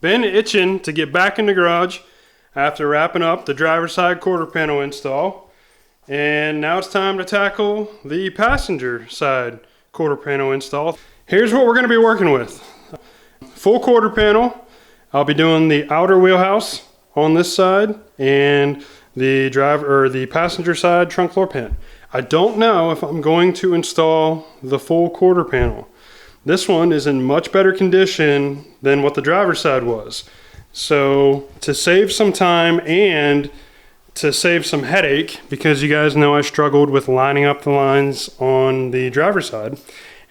Been itching to get back in the garage after wrapping up the driver's side quarter panel install. And now it's time to tackle the passenger side quarter panel install. Here's what we're going to be working with. Full quarter panel. I'll be doing the outer wheelhouse on this side and the passenger side trunk floor pan. I don't know if I'm going to install the full quarter panel. This one is in much better condition than what the driver's side was. So to save some time and to save some headache, because you guys know I struggled with lining up the lines on the driver's side,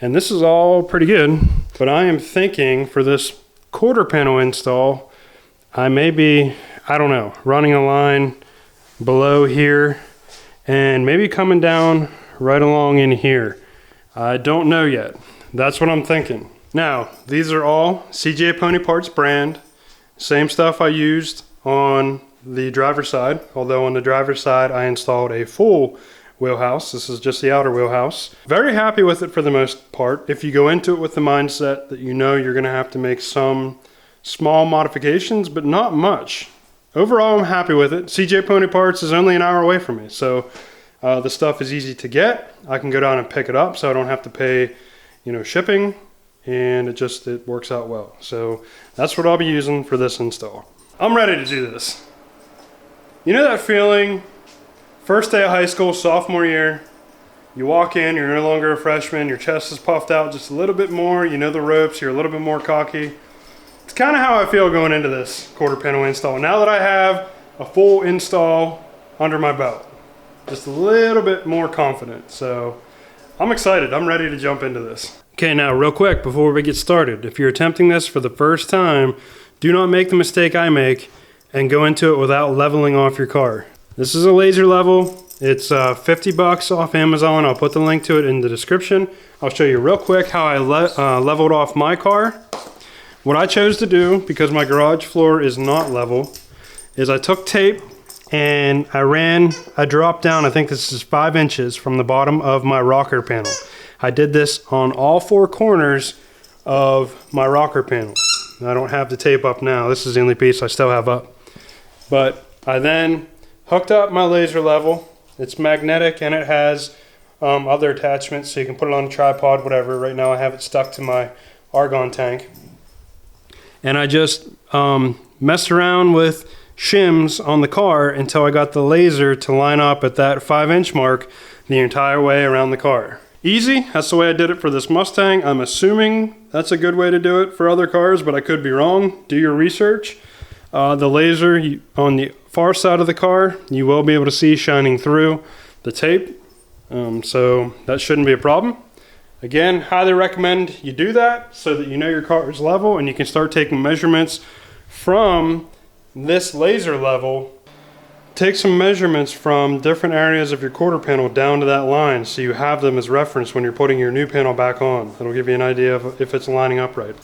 and this is all pretty good, but I am thinking for this quarter panel install, I may be, I don't know, running a line below here and maybe coming down right along in here. I don't know yet. That's what I'm thinking. Now, these are all CJ Pony Parts brand. Same stuff I used on the driver's side, although on the driver's side I installed a full wheelhouse. This is just the outer wheelhouse. Very happy with it for the most part. If you go into it with the mindset that you know you're gonna have to make some small modifications, but not much. Overall, I'm happy with it. CJ Pony Parts is only an hour away from me, so the stuff is easy to get. I can go down and pick it up, so I don't have to pay, shipping, and it works out well. So that's what I'll be using for this install. I'm ready to do this. You know that feeling, first day of high school, sophomore year, you walk in, you're no longer a freshman, your chest is puffed out just a little bit more, you know the ropes, you're a little bit more cocky. It's kind of how I feel going into this quarter panel install. Now that I have a full install under my belt, just a little bit more confident. So I'm excited, I'm ready to jump into this. Okay, now real quick before we get started, if you're attempting this for the first time, do not make the mistake I make and go into it without leveling off your car. This is a laser level. It's $50 off Amazon. I'll put the link to it in the description. I'll show you real quick how I leveled off my car. What I chose to do, because my garage floor is not level, is I took tape and I dropped down, I think this is 5 inches from the bottom of my rocker panel. I did this on all 4 corners of my rocker panel. I don't have the tape up now. This is the only piece I still have up. But I then hooked up my laser level. It's magnetic and it has other attachments, so you can put it on a tripod, whatever. Right now I have it stuck to my argon tank. And I just messed around with shims on the car until I got the laser to line up at that 5-inch mark the entire way around the car. Easy, that's the way I did it for this Mustang. I'm assuming that's a good way to do it for other cars, but I could be wrong. Do your research. The laser on the far side of the car, you will be able to see shining through the tape. So that shouldn't be a problem. Again, highly recommend you do that so that you know your car is level and you can start taking measurements from this laser level. Take some measurements from different areas of your quarter panel down to that line so you have them as reference when you're putting your new panel back on. It'll give you an idea of if it's lining up right.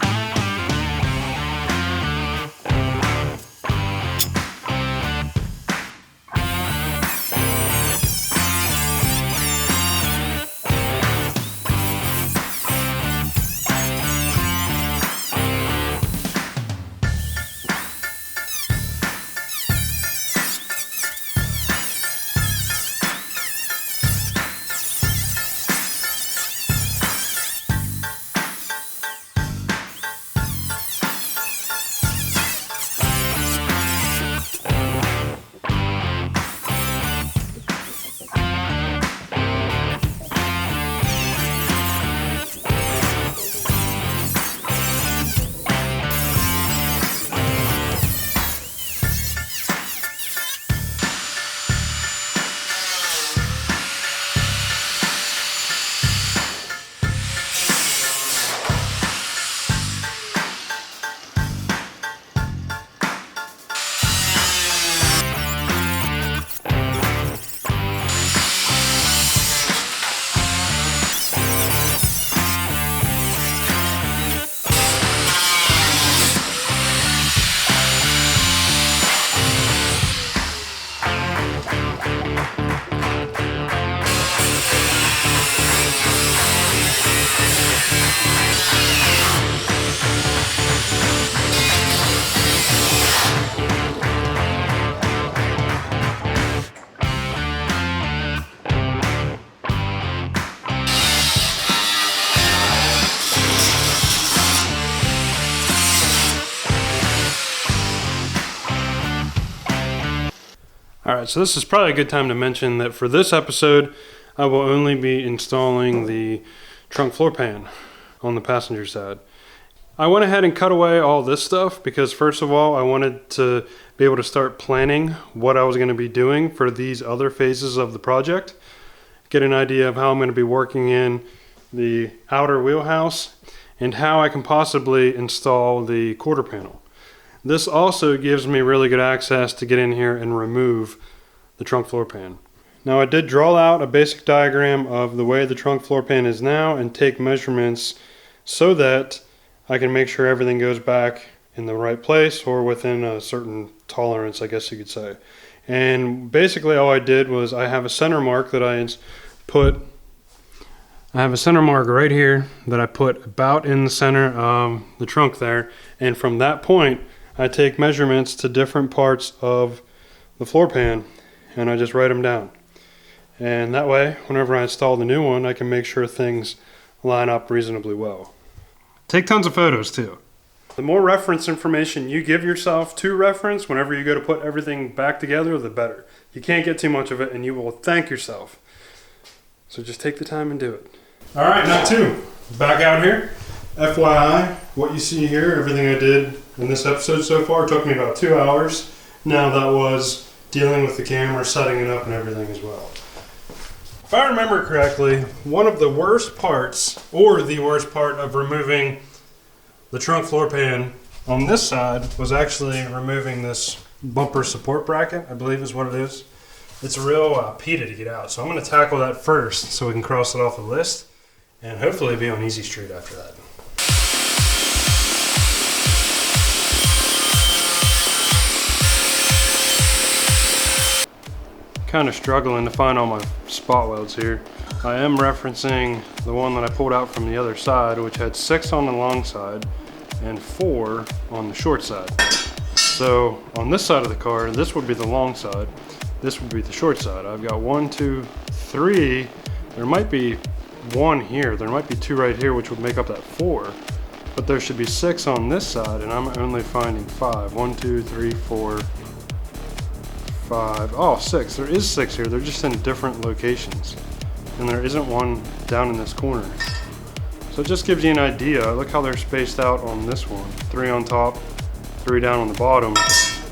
Alright, so this is probably a good time to mention that for this episode, I will only be installing the trunk floor pan on the passenger side. I went ahead and cut away all this stuff because first of all, I wanted to be able to start planning what I was going to be doing for these other phases of the project. Get an idea of how I'm going to be working in the outer wheelhouse and how I can possibly install the quarter panel. This also gives me really good access to get in here and remove the trunk floor pan. Now I did draw out a basic diagram of the way the trunk floor pan is now and take measurements so that I can make sure everything goes back in the right place or within a certain tolerance, I guess you could say. And basically all I did was I have a center mark that I have a center mark right here that I put about in the center of the trunk there. And from that point, I take measurements to different parts of the floor pan and I just write them down. And that way, whenever I install the new one, I can make sure things line up reasonably well. Take tons of photos too. The more reference information you give yourself to reference whenever you go to put everything back together, the better. You can't get too much of it and you will thank yourself. So just take the time and do it. Alright, now two. Back out here. FYI, what you see here, everything I did in this episode so far took me about 2 hours. Now that was dealing with the camera, setting it up and everything as well. If I remember correctly, one of the worst parts, or the worst part of removing the trunk floor pan on this side was actually removing this bumper support bracket, I believe is what it is. It's a real pita to get out, so I'm going to tackle that first so we can cross it off the list and hopefully be on easy street after that. Kind of struggling to find all my spot welds here. I am referencing the one that I pulled out from the other side, which had 6 on the long side and 4 on the short side. So on this side of the car, this would be the long side, this would be the short side. I've got 1, 2, 3, there might be 1 here, there might be 2 right here, which would make up that 4, but there should be 6 on this side and I'm only finding 5. 1, 2, 3, 4, 5, oh 6, there is 6 here, they're just in different locations and there isn't one down in this corner. So it just gives you an idea. Look how they're spaced out on this one. 3 on top, 3 down on the bottom,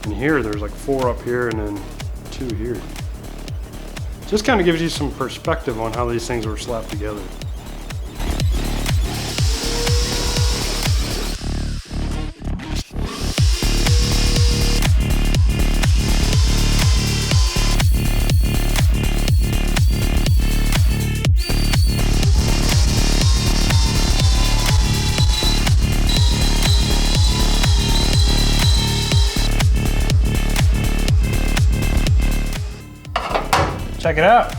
and here there's like 4 up here and then 2 here. Just kind of gives you some perspective on how these things were slapped together. Check it out.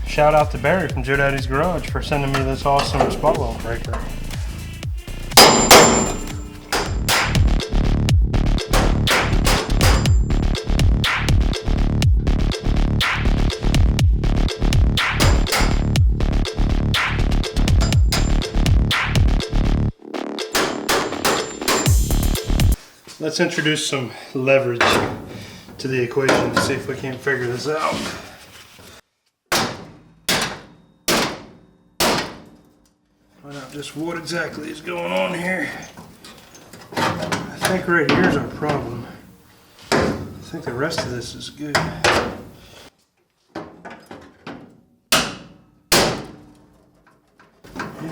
Shout out to Barry from Joe Daddy's Garage for sending me this awesome spot weld breaker. Let's introduce some leverage to the equation to see if we can't figure this out. Find out just what exactly is going on here. I think right here is our problem. I think the rest of this is good. Yeah,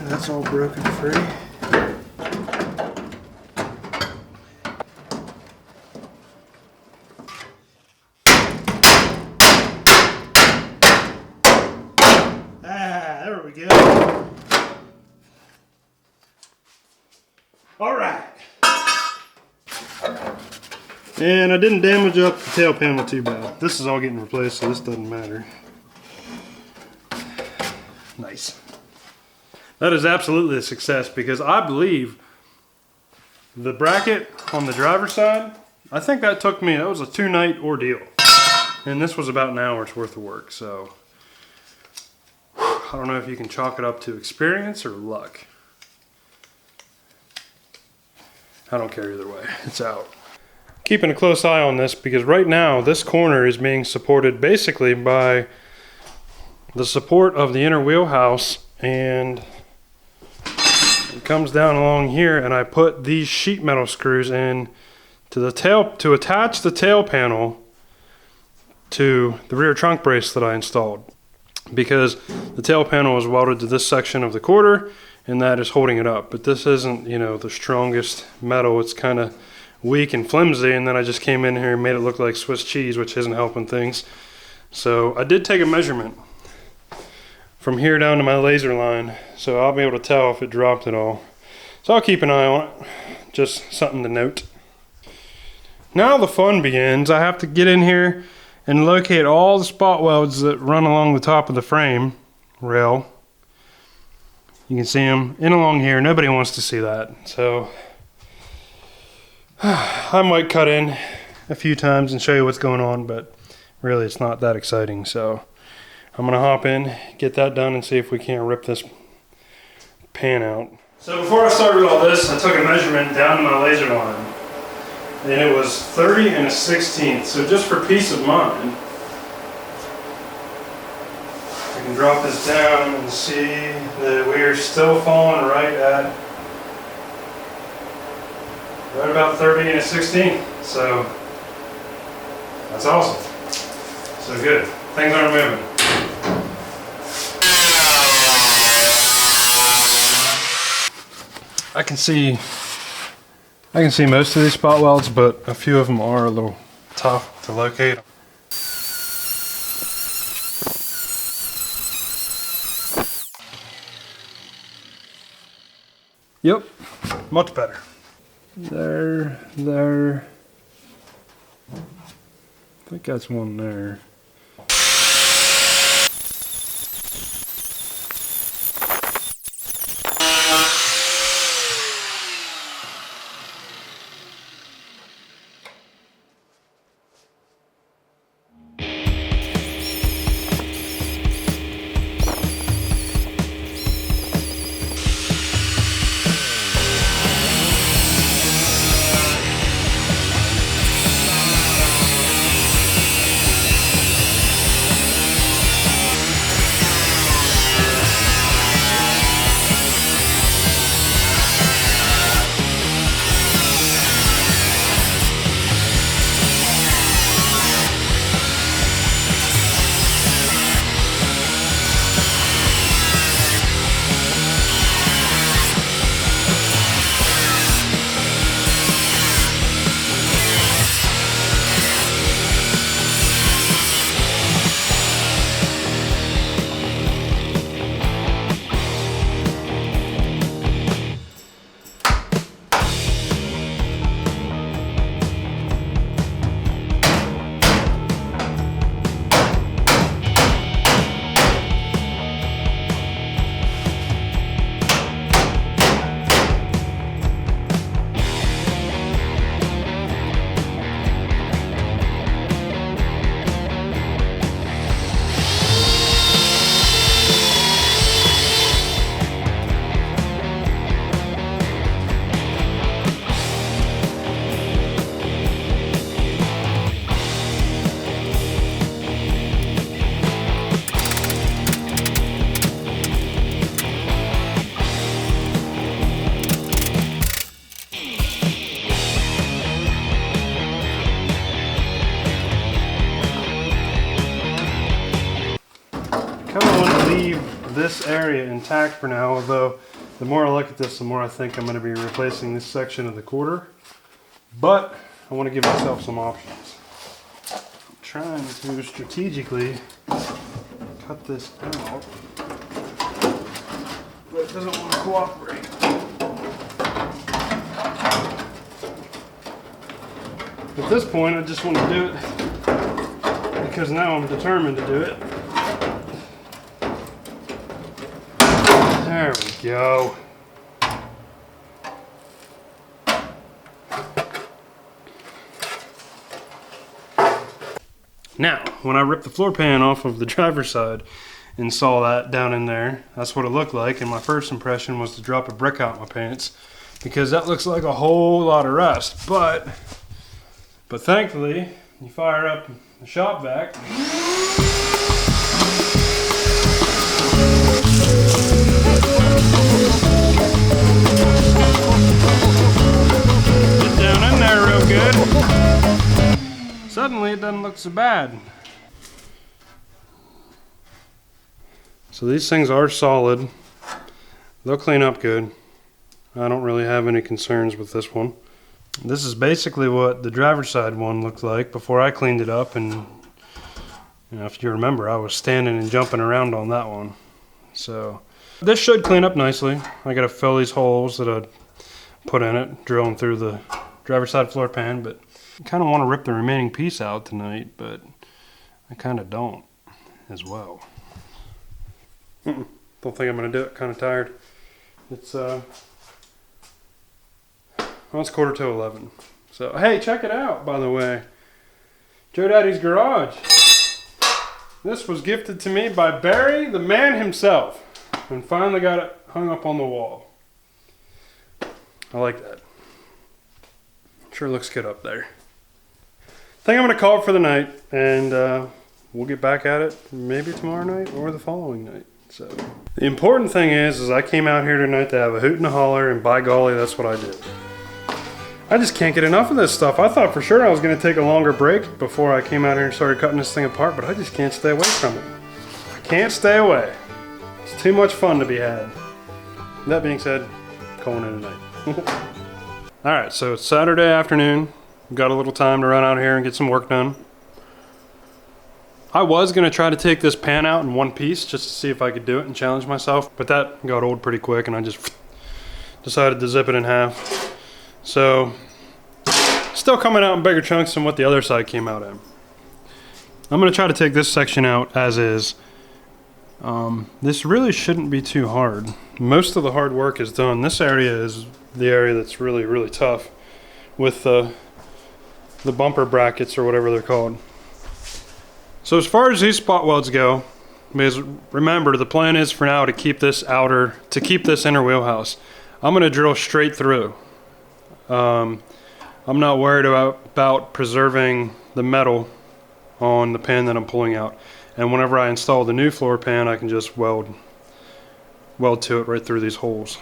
that's all broken free. There we go. All right. And I didn't damage up the tail panel too bad. This is all getting replaced, so this doesn't matter. Nice. That is absolutely a success because I believe the bracket on the driver's side, I think that took me, that was a 2-night ordeal. And this was about an hour's worth of work, so I don't know if you can chalk it up to experience or luck. I don't care either way, it's out. keeping a close eye on this because right now this corner is being supported basically by the support of the inner wheelhouse, and it comes down along here, and I put these sheet metal screws in to the tail to attach the tail panel to the rear trunk brace that I installed, because the tail panel is welded to this section of the quarter and that is holding it up. But this isn't, you know, the strongest metal. It's kind of weak and flimsy, and then I just came in here and made it look like Swiss cheese, which isn't helping things. So I did take a measurement from here down to my laser line, so I'll be able to tell if it dropped at all. So I'll keep an eye on it, just something to note. Now the fun begins. I have to get in here and locate all the spot welds that run along the top of the frame rail. You can see them in along here. Nobody wants to see that. So I might cut in a few times and show you what's going on, but really it's not that exciting. So I'm gonna hop in, get that done, and see if we can't rip this pan out. So before I started all this, I took a measurement down to my laser line, and it was 30 and a 16th. So just for peace of mind, I can drop this down and see that we are still falling right about 30 and a 16th. So that's awesome. So good. Things aren't moving. I can see most of these spot welds, but a few of them are a little tough to locate. Yep, much better. There. I think that's one there. This area intact for now, although the more I look at this, the more I think I'm going to be replacing this section of the quarter. But I want to give myself some options. I'm trying to strategically cut this out, but it doesn't want to cooperate. At this point, I just want to do it because now I'm determined to do it. There we go. Now, when I ripped the floor pan off of the driver's side and saw that down in there, that's what it looked like, and my first impression was to drop a brick out my pants because that looks like a whole lot of rust. But But thankfully, you fire up the shop vac. Get down in there real good. Suddenly it doesn't look so bad. So these things are solid. They'll clean up good. I don't really have any concerns with this one. This is basically what the driver's side one looked like before I cleaned it up, and you know, if you remember, I was standing and jumping around on that one. So this should clean up nicely. I gotta fill these holes that I put in it, drilling through the driver's side floor pan, but I kind of want to rip the remaining piece out tonight, but I kind of don't as well. Don't think I'm gonna do it, kind of tired. It's well, it's 11:15. So hey, check it out, by the way. Joe Daddy's Garage. This was gifted to me by Barry, the man himself, and finally got it hung up on the wall. I like that. Sure looks good up there. I think I'm gonna call it for the night, and we'll get back at it maybe tomorrow night or the following night. So the important thing is I came out here tonight to have a hoot and a holler, and by golly, that's what I did. I just can't get enough of this stuff. I thought for sure I was going to take a longer break before I came out here and started cutting this thing apart, but I just can't stay away from it. I can't stay away. It's too much fun to be had. That being said, calling it a night. Alright, so it's Saturday afternoon. Got a little time to run out here and get some work done. I was going to try to take this pan out in one piece just to see if I could do it and challenge myself, but that got old pretty quick and I just decided to zip it in half. So, still coming out in bigger chunks than what the other side came out in. I'm going to try to take this section out as is. This really shouldn't be too hard. Most of the hard work is done. This area is the area that's really, really tough with the bumper brackets or whatever they're called. So as far as these spot welds go, because remember the plan is for now to keep this inner wheelhouse. I'm going to drill straight through. I'm not worried about preserving the metal on the pan that I'm pulling out. And whenever I install the new floor pan, I can just weld to it right through these holes.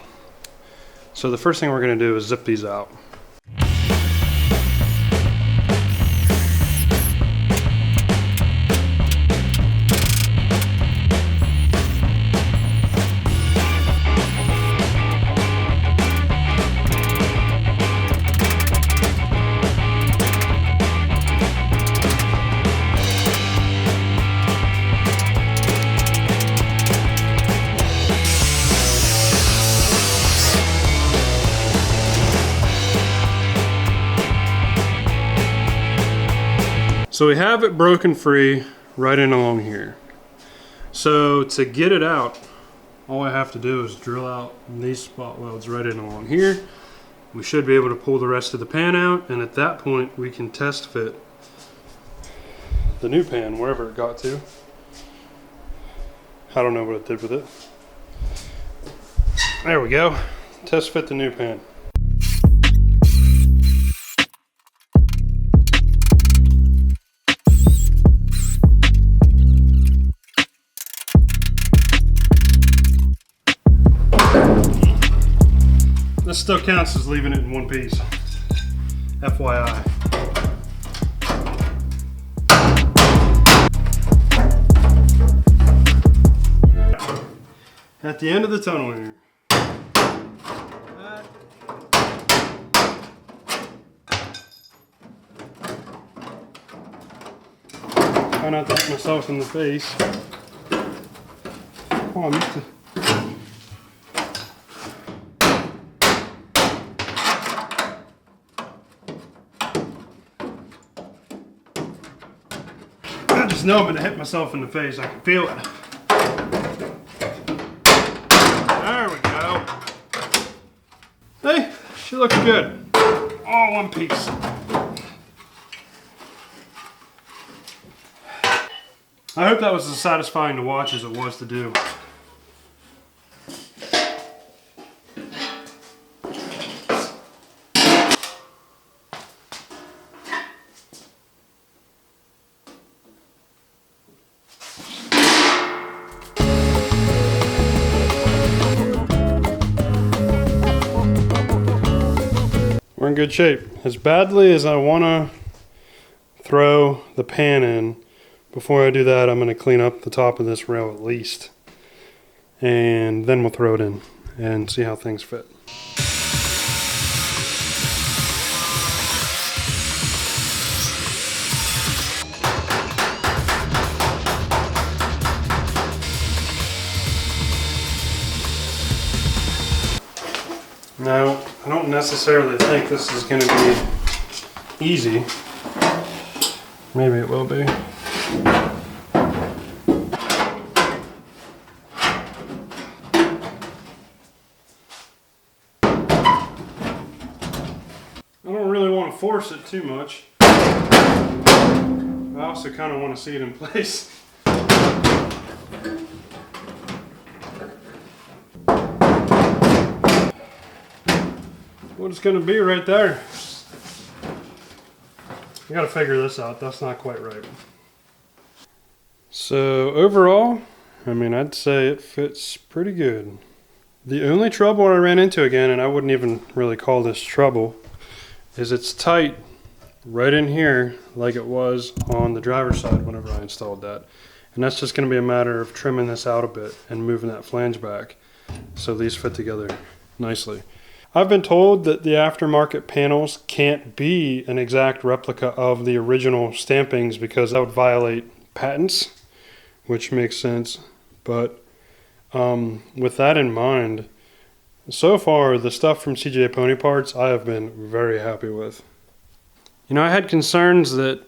So the first thing we're going to do is zip these out. So we have it broken free right in along here. So to get it out, all I have to do is drill out these spot welds right in along here. We should be able to pull the rest of the pan out, and at that point we can test fit the new pan wherever it got to. I don't know what it did with it. There we go. Test fit the new pan. This still counts as leaving it in one piece. FYI. At the end of the tunnel here. Try not to hit myself in the face. Oh, I missed it. I just know I'm going to hit myself in the face. I can feel it. There we go. Hey, she looks good. All one piece. I hope that was as satisfying to watch as it was to do. we're in good shape. As badly as I want to throw the pan in, before I do that, I'm going to clean up the top of this rail at least. And then we'll throw it in and see how things fit. Now, I don't necessarily think this is going to be easy. Maybe it will be. I don't really want to force it too much. I also kind of want to see it in place. What it's going to be right there. I got to figure this out. That's not quite right. So overall, I mean, I'd say it fits pretty good. The only trouble I ran into again, and I wouldn't even really call this trouble, is it's tight right in here like it was on the driver's side whenever I installed that. And that's just going to be a matter of trimming this out a bit and moving that flange back so these fit together nicely. I've been told that the aftermarket panels can't be an exact replica of the original stampings because that would violate patents, which makes sense. But with that in mind, so far the stuff from CJ Pony Parts I have been very happy with. You know, I had concerns that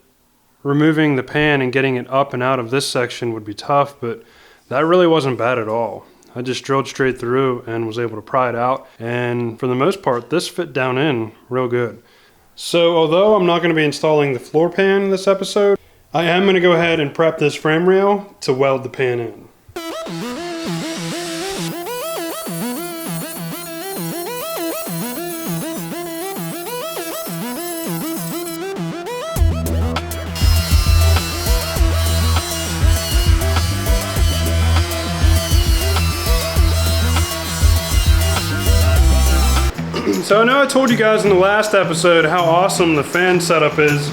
removing the pan and getting it up and out of this section would be tough, but that really wasn't bad at all. I just drilled straight through and was able to pry it out, and for the most part this fit down in real good. So although I'm not going to be installing the floor pan in this episode, I am going to go ahead and prep this frame rail to weld the pan in. So I know I told you guys in the last episode how awesome the fan setup is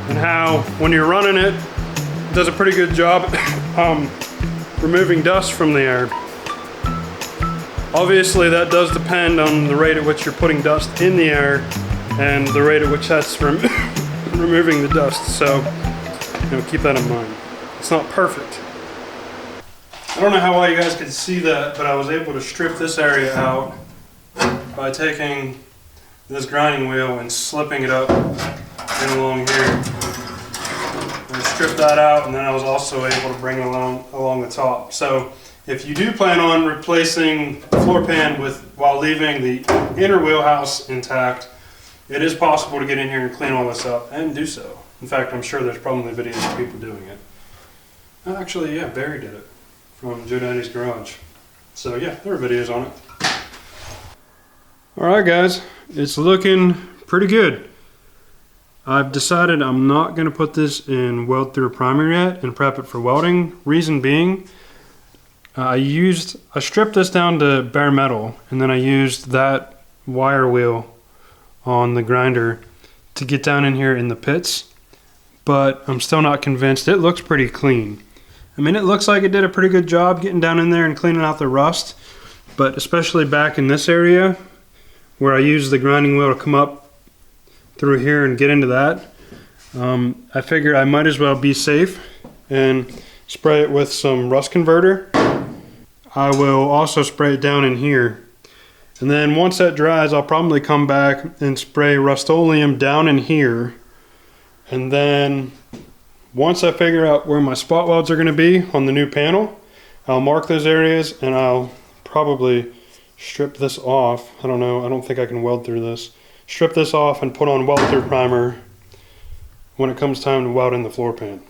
and how when you're running it, it does a pretty good job removing dust from the air. Obviously that does depend on the rate at which you're putting dust in the air and the rate at which that's removing the dust, so keep that in mind. It's not perfect. I don't know how well you guys could see that, but I was able to strip this area out by taking this grinding wheel and slipping it up and along here. And strip that out, and then I was also able to bring it along the top. So if you do plan on replacing the floor pan while leaving the inner wheelhouse intact, it is possible to get in here and clean all this up and do so. In fact, I'm sure there's probably videos of people doing it. Actually, yeah, Barry did it from Joe Daddy's Garage. So yeah, there are videos on it. Alright guys, it's looking pretty good. I've decided I'm not going to put this in weld through primer yet and prep it for welding. Reason being, I stripped this down to bare metal, and then I used that wire wheel on the grinder to get down in here in the pits, but I'm still not convinced. It looks pretty clean. I mean, it looks like it did a pretty good job getting down in there and cleaning out the rust, but especially back in this area where I used the grinding wheel to come up through here and get into that, I figured I might as well be safe and spray it with some rust converter. I will also spray it down in here, and then once that dries I'll probably come back and spray Rust-Oleum down in here, and then once I figure out where my spot welds are going to be on the new panel, I'll mark those areas and I'll probably strip this off. I don't know, I don't think I can weld through this. Strip this off and put on weld through primer when it comes time to weld in the floor pan.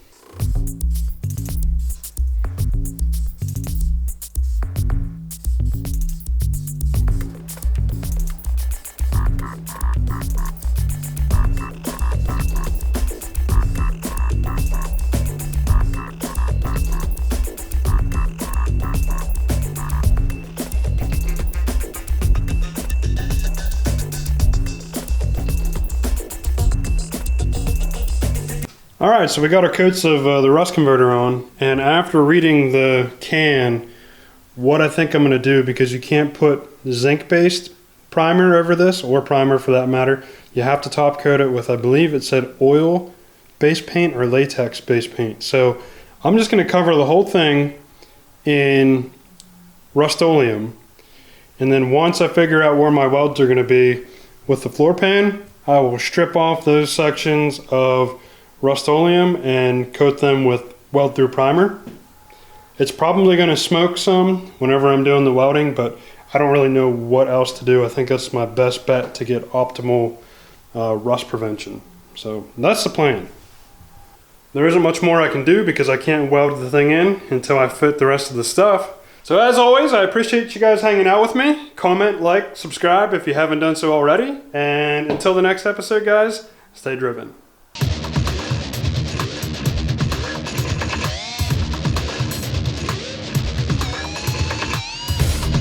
Alright, so we got our coats of the rust converter on, and after reading the can, what I think I'm going to do, because you can't put zinc-based primer over this, or primer for that matter, you have to top coat it with, I believe it said oil-based paint or latex-based paint. So I'm just going to cover the whole thing in Rust-Oleum, and then once I figure out where my welds are going to be with the floor pan, I will strip off those sections of Rust-Oleum and coat them with weld-through primer. It's probably going to smoke some whenever I'm doing the welding, but I don't really know what else to do. I think that's my best bet to get optimal rust prevention. So that's the plan. There isn't much more I can do because I can't weld the thing in until I fit the rest of the stuff. So as always, I appreciate you guys hanging out with me. Comment, like, subscribe if you haven't done so already. And until the next episode, guys, stay driven.